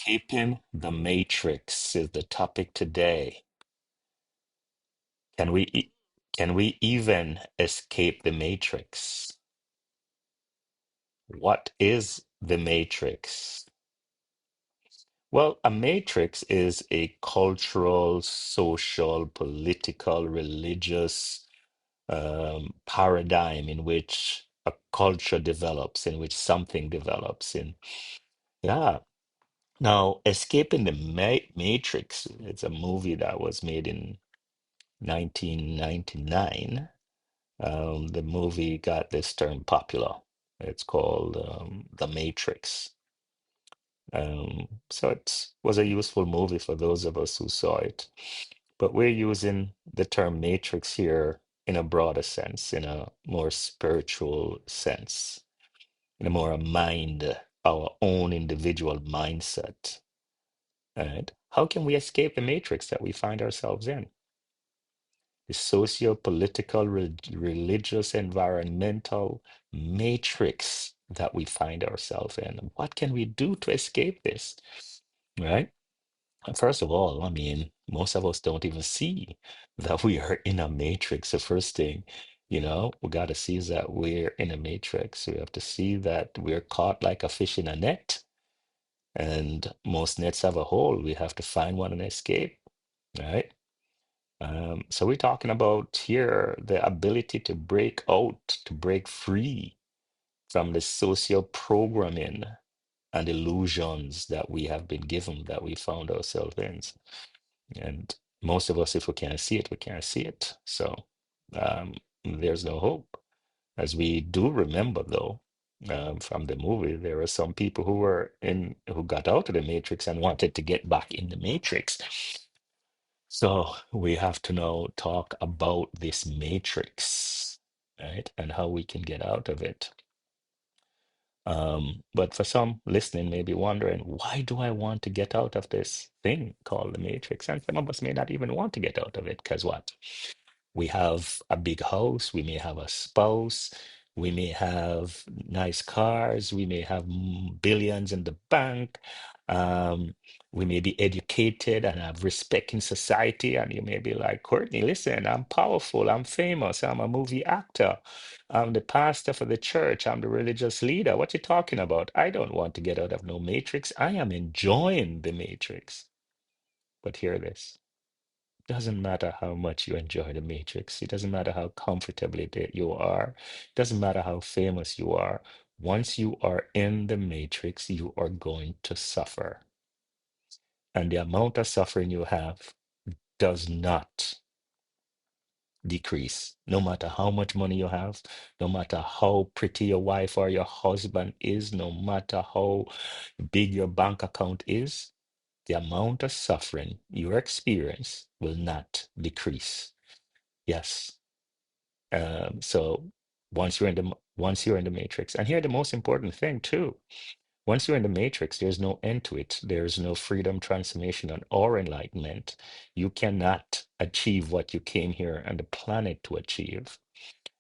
Escaping the Matrix is the topic today. Can we can we even escape the Matrix? What is the Matrix? Well, a matrix is a cultural, social, political, religious paradigm in which a culture develops, in which something develops. In yeah. Now, Escaping the Matrix, it's a movie that was made in 1999. The movie got this term popular. It's called The Matrix. So it was a useful movie for those of us who saw it. But we're using the term matrix here in a broader sense, in a more spiritual sense, in a more mind, our own individual mindset. Right? How can we escape the matrix that we find ourselves in? The socio-political, religious, environmental matrix that we find ourselves in. What can we do to escape this? Right? First of all, I mean, most of us don't even see that we are in a matrix. The first thing, we got to see is that we're in a matrix. We have to see that we're caught like a fish in a net, and most nets have a hole. We have to find one and escape, right? So we're talking about here the ability to break out, to break free from the social programming and illusions that we have been given, that we found ourselves in. And most of us, if we can't see it, we can't see it. So um, there's no hope. As we do remember, though, from the movie, there are some people who got out of the Matrix and wanted to get back in the Matrix. So we have to now talk about this Matrix, right? And how we can get out of it. But for some listening, may be wondering, why do I want to get out of this thing called the Matrix? And some of us may not even want to get out of it because what? We have a big house, we may have a spouse, we may have nice cars, we may have billions in the bank, um, we may be educated and have respect in society. And you may be like, Courtney, listen, I'm powerful, I'm famous, I'm a movie actor, I'm the pastor for the church, I'm the religious leader. What you talking about? I don't want to get out of no matrix. I am enjoying the matrix. But hear this. Doesn't matter how much you enjoy the Matrix. It doesn't matter how comfortably you are. It doesn't matter how famous you are. Once you are in the Matrix, you are going to suffer. And the amount of suffering you have does not decrease. No matter how much money you have, no matter how pretty your wife or your husband is, no matter how big your bank account is, the amount of suffering you experience will not decrease. Yes. So once you're in the matrix, and here the most important thing too, once you're in the matrix, there's no end to it. There's no freedom, transformation, or enlightenment. You cannot achieve what you came here on the planet to achieve,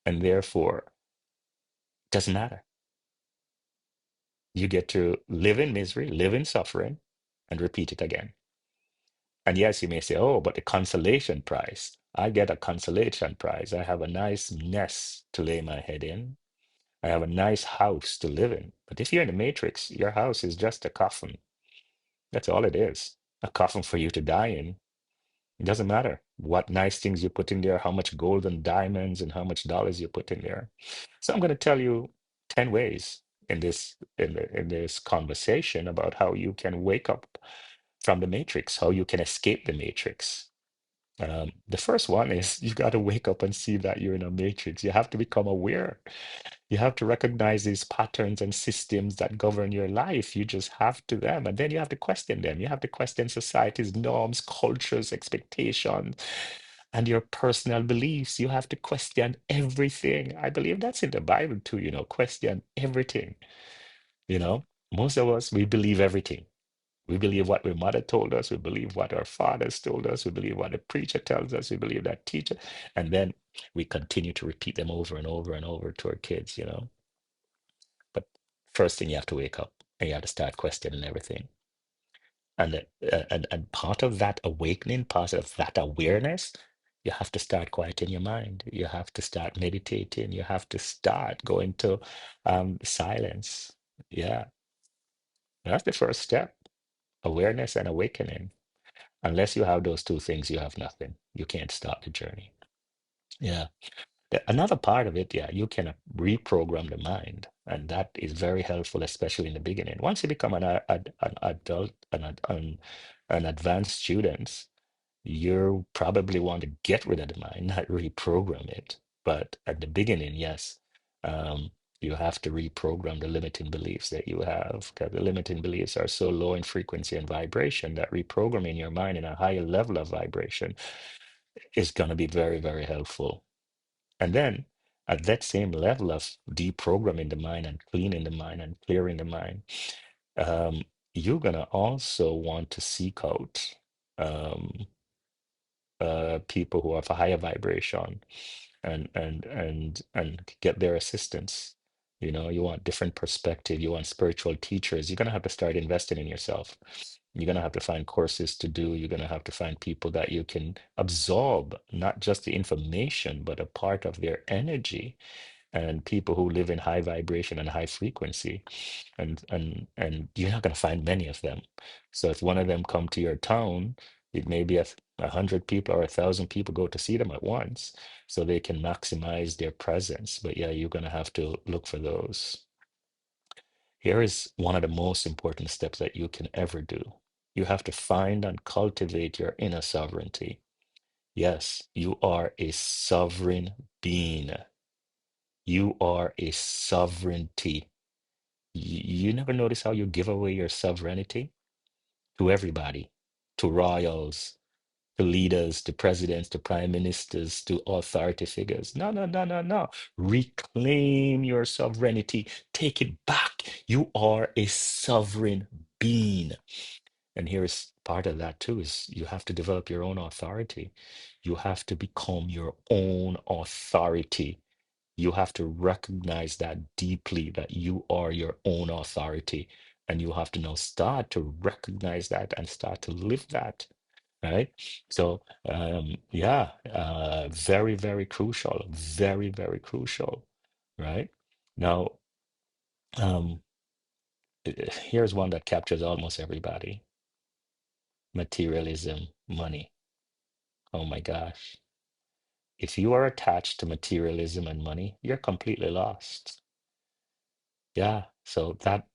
and therefore, it doesn't matter. You get to live in misery, live in suffering, and repeat it again. And yes, you may say, "Oh, but the consolation prize. I get a consolation prize. I have a nice nest to lay my head in. I have a nice house to live in." But if you're in the matrix, your house is just a coffin. That's all it is. A coffin for you to die in. It doesn't matter what nice things you put in there, how much gold and diamonds and how much dollars you put in there. So I'm going to tell you 10 ways in this conversation about how you can wake up from the matrix, how you can escape the matrix. The first one is you got to wake up and see that you're in a matrix. You have to become aware. You have to recognize these patterns and systems that govern your life. You just have to them. And then you have to question them. You have to question society's norms, cultures, expectations, and your personal beliefs. You have to question everything. I believe that's in the Bible too, question everything. You know, most of us, we believe everything. We believe what our mother told us. We believe what our fathers told us. We believe what the preacher tells us. We believe that teacher. And then we continue to repeat them over and over and over to our kids. But first thing, you have to wake up and you have to start questioning everything. And part of that awakening, part of that awareness, you have to start quieting your mind. You have to start meditating. You have to start going to silence. Yeah, that's the first step. Awareness and awakening. Unless you have those two things, you have nothing. You can't start the journey. Yeah. Another part of it, yeah, you can reprogram the mind, and that is very helpful, especially in the beginning. Once you become an adult, an advanced student, you probably want to get rid of the mind, not reprogram it. But at the beginning, yes, um, you have to reprogram the limiting beliefs that you have, because the limiting beliefs are so low in frequency and vibration that reprogramming your mind in a higher level of vibration is going to be very, very helpful. And then at that same level of deprogramming the mind and cleaning the mind and clearing the mind, um, you're gonna also want to seek out um, people who have a higher vibration and get their assistance. You know, you want different perspective, you want spiritual teachers. You're gonna have to start investing in yourself. You're gonna have to find courses to do. You're gonna have to find people that you can absorb, not just the information, but a part of their energy, and people who live in high vibration and high frequency, and you're not going to find many of them. So if one of them come to your town, it may be 100 people or 1,000 people go to see them at once, so they can maximize their presence. But yeah, you're going to have to look for those. Here is one of the most important steps that you can ever do. You have to find and cultivate your inner sovereignty. Yes, you are a sovereign being. You are a sovereignty. You never notice how you give away your sovereignty to everybody, to royals, to leaders, to presidents, to prime ministers, to authority figures. No, no, no, no, no. Reclaim your sovereignty. Take it back. You are a sovereign being. And here's part of that too is you have to develop your own authority. You have to become your own authority. You have to recognize that deeply, that you are your own authority. And you have to now start to recognize that and start to live that. Right. So, yeah, very, very crucial. Very, very crucial. Right. Now, um, here's one that captures almost everybody: materialism, money. Oh my gosh. If you are attached to materialism and money, you're completely lost. Yeah. So that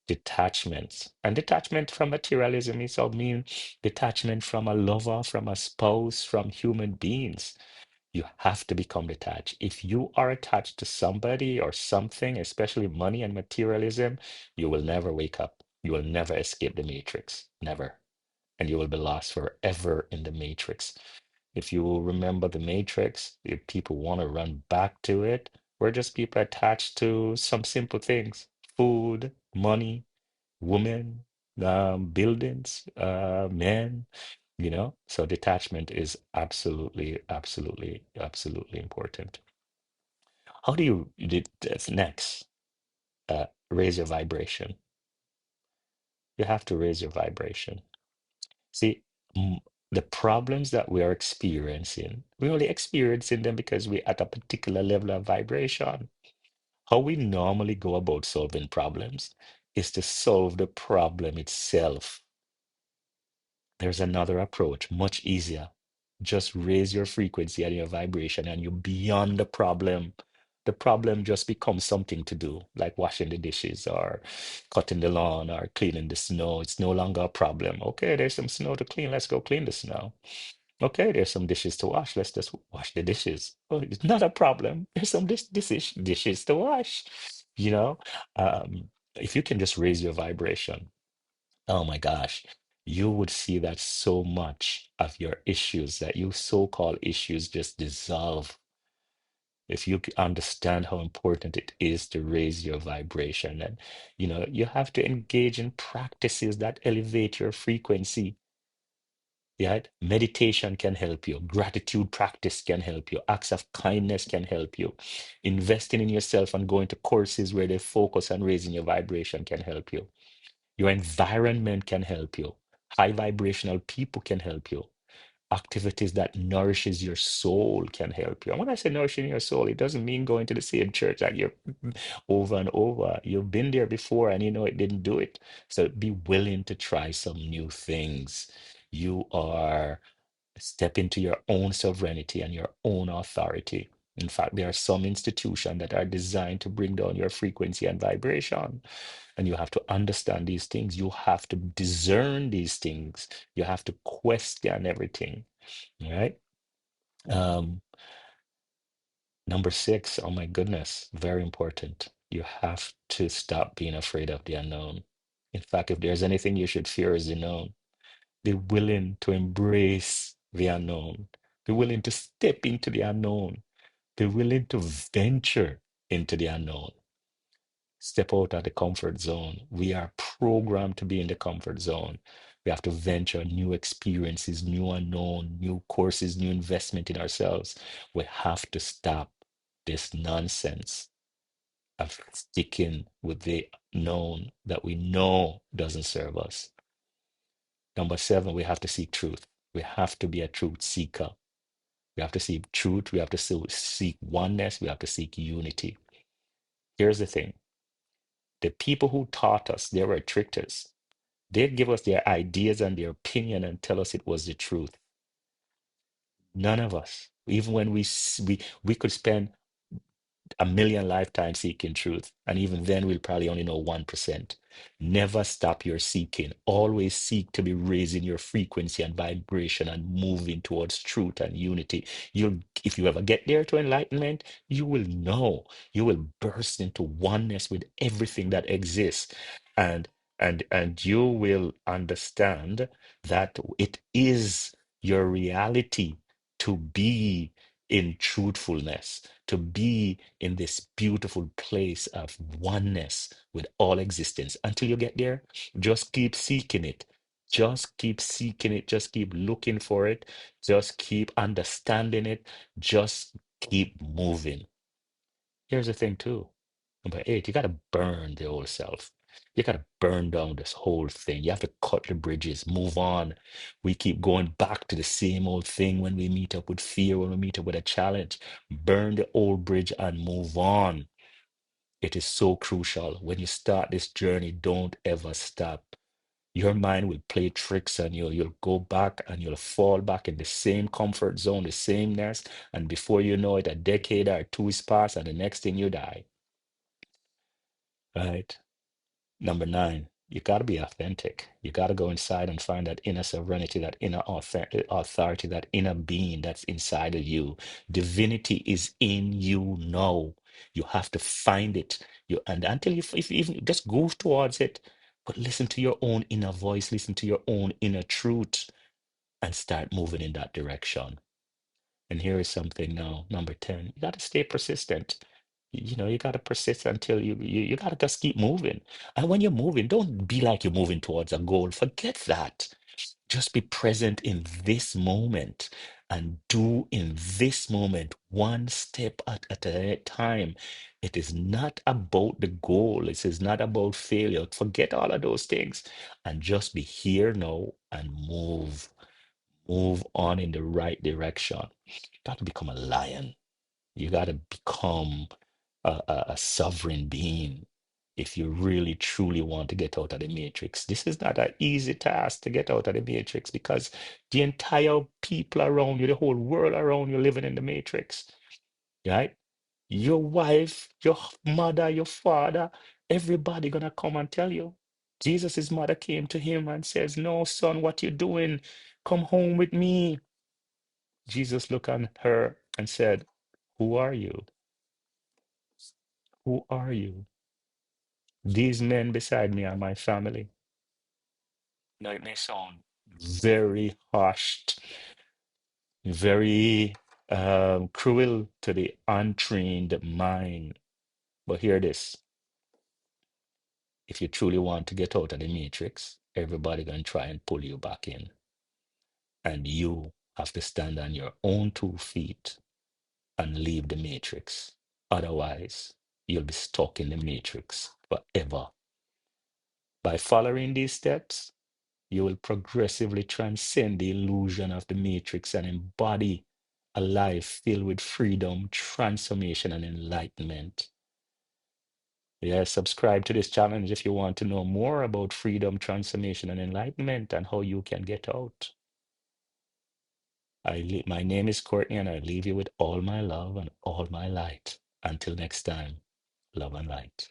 detachment, and detachment from materialism is all mean detachment from a lover, from a spouse, from human beings. You have to become detached. If you are attached to somebody or something, especially money and materialism, you will never wake up. You will never escape the matrix. Never. And you will be lost forever in the matrix. If you will remember the matrix, if people want to run back to it, we're just people attached to some simple things: food, money, women, buildings, men, So detachment is absolutely, absolutely, absolutely important. How do you that's next? Raise your vibration. You have to raise your vibration. See, m- the problems that we are experiencing, we're only experiencing them because we're at a particular level of vibration. How we normally go about solving problems is to solve the problem itself. There's another approach, much easier. Just raise your frequency and your vibration, and you're beyond the problem. The problem just becomes something to do, like washing the dishes or cutting the lawn or cleaning the snow. It's no longer a problem. Okay, there's some snow to clean. Let's go clean the snow. Okay, there's some dishes to wash. Let's just wash the dishes. Oh, it's not a problem. There's some dishes to wash. You know, if you can just raise your vibration, oh my gosh, you would see that so much of your issues, that you so-called issues, just dissolve. If you understand how important it is to raise your vibration, and you have to engage in practices that elevate your frequency. Yeah, meditation can help you. Gratitude practice can help you. Acts of kindness can help you. Investing in yourself and going to courses where they focus on raising your vibration can help you. Your environment can help you. High vibrational people can help you. Activities that nourishes your soul can help you. And when I say nourishing your soul, it doesn't mean going to the same church that you're over and over. You've been there before and you know it didn't do it. So be willing to try some new things. You are step into your own sovereignty and your own authority. In fact, there are some institutions that are designed to bring down your frequency and vibration. And you have to understand these things. You have to discern these things. You have to question everything. All right. Um, Number six, oh my goodness, very important. You have to stop being afraid of the unknown. In fact, if there's anything you should fear is the known. Be willing to embrace the unknown. Be willing to step into the unknown. Be willing to venture into the unknown. Step out of the comfort zone. We are programmed to be in the comfort zone. We have to venture new experiences, new unknown, new courses, new investment in ourselves. We have to stop this nonsense of sticking with the known that we know doesn't serve us. Number seven, we have to seek truth. We have to be a truth seeker. We have to seek truth. We have to seek oneness. We have to seek unity. Here's the thing. The people who taught us, they were tricksters. They'd give us their ideas and their opinion and tell us it was the truth. None of us, even when we could spend a million lifetimes seeking truth, and even then we'll probably only know 1%. Never stop your seeking. Always seek to be raising your frequency and vibration and moving towards truth and unity. You'll, if you ever get there to enlightenment, you will know. You will burst into oneness with everything that exists. And and you will understand that it is your reality to be in truthfulness, to be in this beautiful place of oneness with all existence. Until you get there, just keep seeking it. Just keep seeking it. Just keep looking for it. Just keep understanding it. Just keep moving. Here's the thing, too. Number eight, you got to burn the old self. You got to burn down this whole thing. You have to cut the bridges, move on. We keep going back to the same old thing when we meet up with fear, when we meet up with a challenge. Burn the old bridge and move on. It is so crucial. When you start this journey, don't ever stop. Your mind will play tricks on you. You'll go back and you'll fall back in the same comfort zone, the same nest. And before you know it, a decade or two is past, and the next thing you die. Right? Number nine, you got to be authentic. You got to go inside and find that inner sovereignty, that inner authority, that inner being that's inside of you. Divinity is in you now. You have to find it. You and until you, if you even just go towards it, but listen to your own inner voice, listen to your own inner truth, and start moving in that direction. And here is something now, number 10. You got to stay persistent. You know, you got to persist until you got to just keep moving. And when you're moving, don't be like you're moving towards a goal. Forget that. Just be present in this moment and do in this moment one step at a time. It is not about the goal. It is not about failure. Forget all of those things and just be here now and move on in the right direction. You got to become a lion. You got to become a sovereign being if you really truly want to get out of the matrix. This is not an easy task to get out of the matrix because the entire people around you, the whole world around you living in the matrix, right? Your wife, your mother, your father, everybody gonna come and tell you. Jesus' mother came to him and says, "No, son, what you doing? Come home with me." Jesus looked at her and said, "Who are you? Who are you?" These men beside me are my family. Now it may sound very harsh, very cruel to the untrained mind. But hear this. If you truly want to get out of the matrix, everybody gonna try and pull you back in. And you have to stand on your own 2 feet and leave the matrix. Otherwise, you'll be stuck in the matrix forever. By following these steps, you will progressively transcend the illusion of the matrix and embody a life filled with freedom, transformation, and enlightenment. Yeah, subscribe to this challenge if you want to know more about freedom, transformation, and enlightenment and how you can get out. My name is Courtney, and I leave you with all my love and all my light. Until next time, love and light.